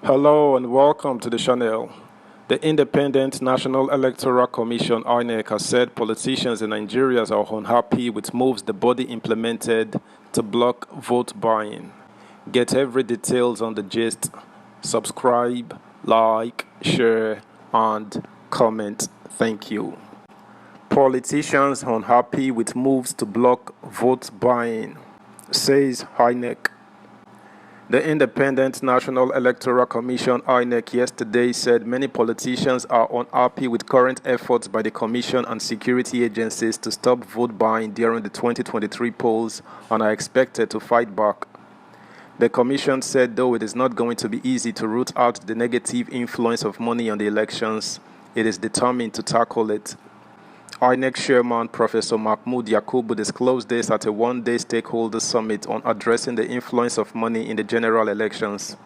Hello and welcome to the channel. The Independent National Electoral Commission INEC has said politicians in Nigeria are unhappy with moves the body implemented to block vote buying. Get every details on the gist. Subscribe, like, share, and comment. Thank you. Politicians unhappy with moves to block vote buying, says INEC. The Independent National Electoral Commission INEC yesterday said many politicians are unhappy with current efforts by the Commission and security agencies to stop vote buying during the 2023 polls and are expected to fight back. The Commission said though it is not going to be easy to root out the negative influence of money on the elections, it is determined to tackle it. INEC Chairman Professor Mahmood Yakubu disclosed this at a one-day stakeholder summit on addressing the influence of money in the general elections.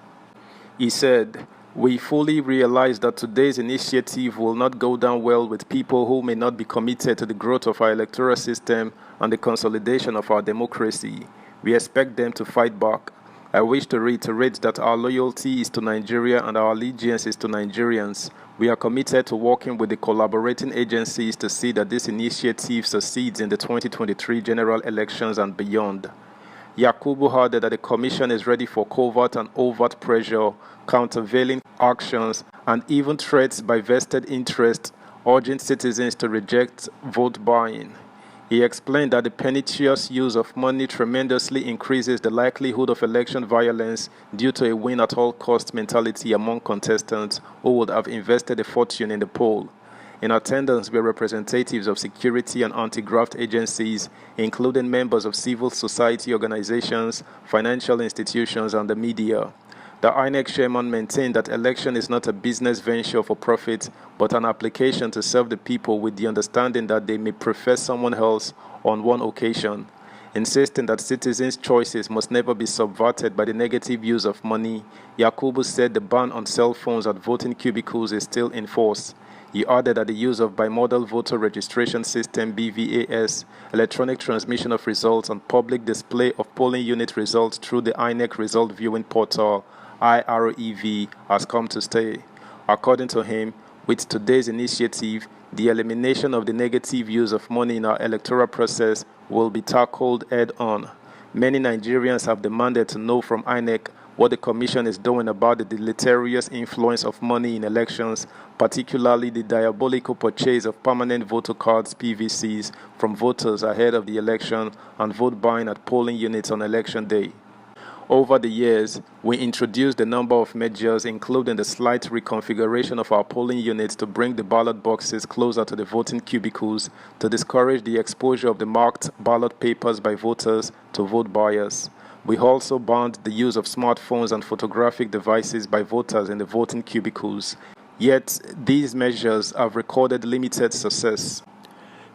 He said, "We fully realize that today's initiative will not go down well with people who may not be committed to the growth of our electoral system and the consolidation of our democracy. We expect them to fight back. I wish to reiterate that our loyalty is to Nigeria and our allegiance is to Nigerians. We are committed to working with the collaborating agencies to see that this initiative succeeds in the 2023 general elections and beyond." Yakubu added that the Commission is ready for covert and overt pressure, countervailing actions, and even threats by vested interests, urging citizens to reject vote buying. He explained that the pernicious use of money tremendously increases the likelihood of election violence due to a win-at-all-cost mentality among contestants who would have invested a fortune in the poll. In attendance were representatives of security and anti-graft agencies, including members of civil society organizations, financial institutions, and the media. The INEC chairman maintained that election is not a business venture for profit, but an application to serve the people with the understanding that they may prefer someone else on one occasion. Insisting that citizens' choices must never be subverted by the negative use of money, Yakubu said the ban on cell phones at voting cubicles is still in force. He added that the use of bimodal voter registration system (BVAS), electronic transmission of results, and public display of polling unit results through the INEC result viewing portal (IREV) has come to stay. According to him, with today's initiative, the elimination of the negative use of money in our electoral process will be tackled head-on. Many Nigerians have demanded to know from INEC what the Commission is doing about the deleterious influence of money in elections, particularly the diabolical purchase of permanent voter cards (PVCs) from voters ahead of the election and vote buying at polling units on election day. Over the years, we introduced a number of measures, including the slight reconfiguration of our polling units to bring the ballot boxes closer to the voting cubicles to discourage the exposure of the marked ballot papers by voters to vote buyers. We also banned the use of smartphones and photographic devices by voters in the voting cubicles. Yet, these measures have recorded limited success.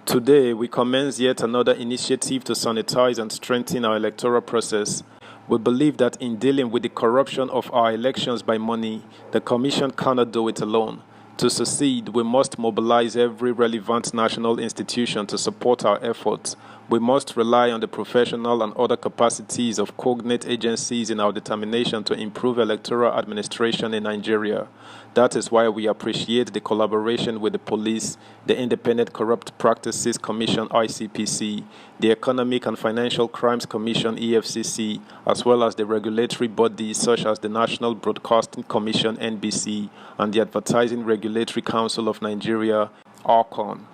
Today, we commence yet another initiative to sanitize and strengthen our electoral process. We believe that in dealing with the corruption of our elections by money, the Commission cannot do it alone. To succeed, we must mobilize every relevant national institution to support our efforts. We must rely on the professional and other capacities of cognate agencies in our determination to improve electoral administration in Nigeria. That is why we appreciate the collaboration with the police, the Independent Corrupt Practices Commission (ICPC), the Economic and Financial Crimes Commission (EFCC), as well as the regulatory bodies such as the National Broadcasting Commission (NBC) and the Advertising Regulatory Council of Nigeria (ARCON).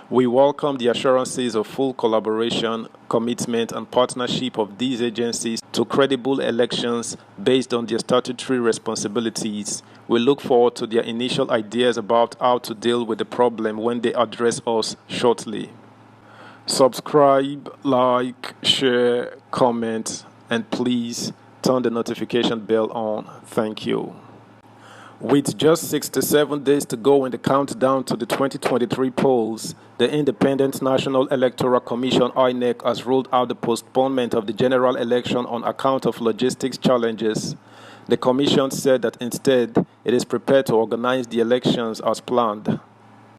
We welcome the assurances of full collaboration, commitment, and partnership of these agencies to credible elections based on their statutory responsibilities. We look forward to their initial ideas about how to deal with the problem when they address us shortly. Subscribe, like, share, comment, and please turn the notification bell on. Thank you. With just 67 days to go in the countdown to the 2023 polls, the Independent National Electoral Commission (INEC) has ruled out the postponement of the general election on account of logistics challenges. The Commission said that instead, it is prepared to organize the elections as planned.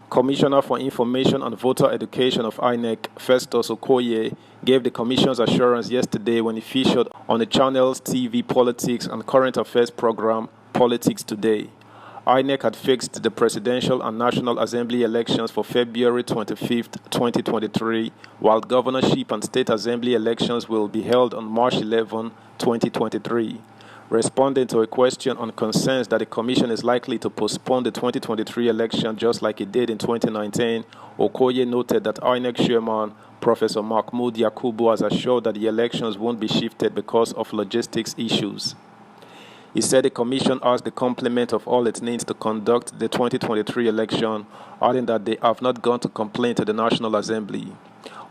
Commissioner for Information and Voter Education of INEC, Festus Okoye, gave the Commission's assurance yesterday when he featured on the channel's TV Politics and Current Affairs program, politics today. INEC had fixed the presidential and National Assembly elections for February 25, 2023, while governorship and state assembly elections will be held on March 11, 2023. Responding to a question on concerns that the Commission is likely to postpone the 2023 election just like it did in 2019, Okoye noted that INEC chairman Professor Mahmoud Yakubu has assured that the elections won't be shifted because of logistics issues. He said the Commission has the complement of all it needs to conduct the 2023 election, adding that they have not gone to complain to the National Assembly.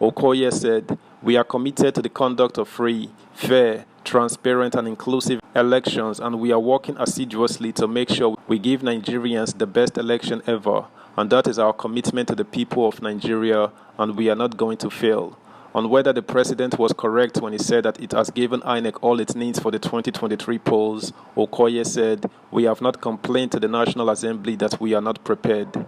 Okoye said, "We are committed to the conduct of free, fair, transparent and inclusive elections, and we are working assiduously to make sure we give Nigerians the best election ever, and that is our commitment to the people of Nigeria, and we are not going to fail." On whether the president was correct when he said that it has given INEC all it needs for the 2023 polls, Okoye said, "We have not complained to the National Assembly that we are not prepared."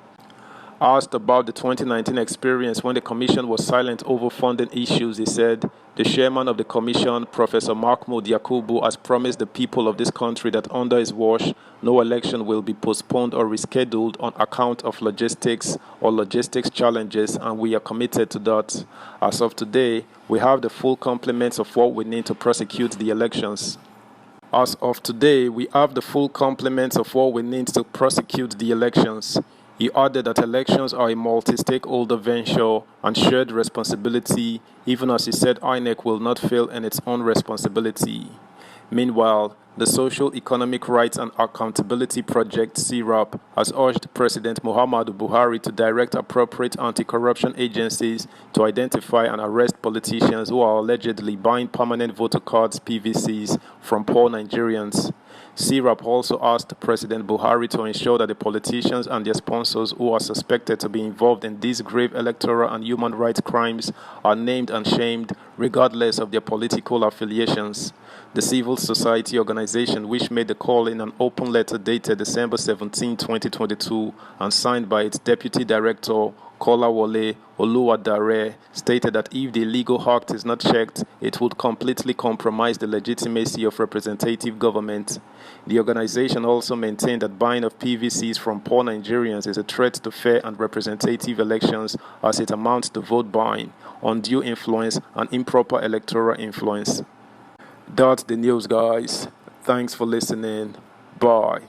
Asked about the 2019 experience when the Commission was silent over funding issues, he said, "The chairman of the Commission, Professor Mahmoud Yakubu, has promised the people of this country that under his watch, no election will be postponed or rescheduled on account of logistics or logistics challenges, and we are committed to that. As of today, we have the full complements of what we need to prosecute the elections." As of today, we have the full complements of what we need to prosecute the elections. He added that elections are a multi-stakeholder venture and shared responsibility, even as he said INEC will not fail in its own responsibility. Meanwhile, the Social Economic Rights and Accountability Project (CERAP) has urged President Muhammadu Buhari to direct appropriate anti-corruption agencies to identify and arrest politicians who are allegedly buying permanent voter cards (PVCs) from poor Nigerians. CERAP also asked President Buhari to ensure that the politicians and their sponsors who are suspected to be involved in these grave electoral and human rights crimes are named and shamed regardless of their political affiliations. The civil society organization, which made the call in an open letter dated December 17, 2022, and signed by its deputy director, Kolawole Oluwadare, stated that if the illegal act is not checked, it would completely compromise the legitimacy of representative government. The organization also maintained that buying of PVCs from poor Nigerians is a threat to fair and representative elections as it amounts to vote buying, undue influence, and improper electoral influence. That's the news, guys. Thanks for listening. Bye.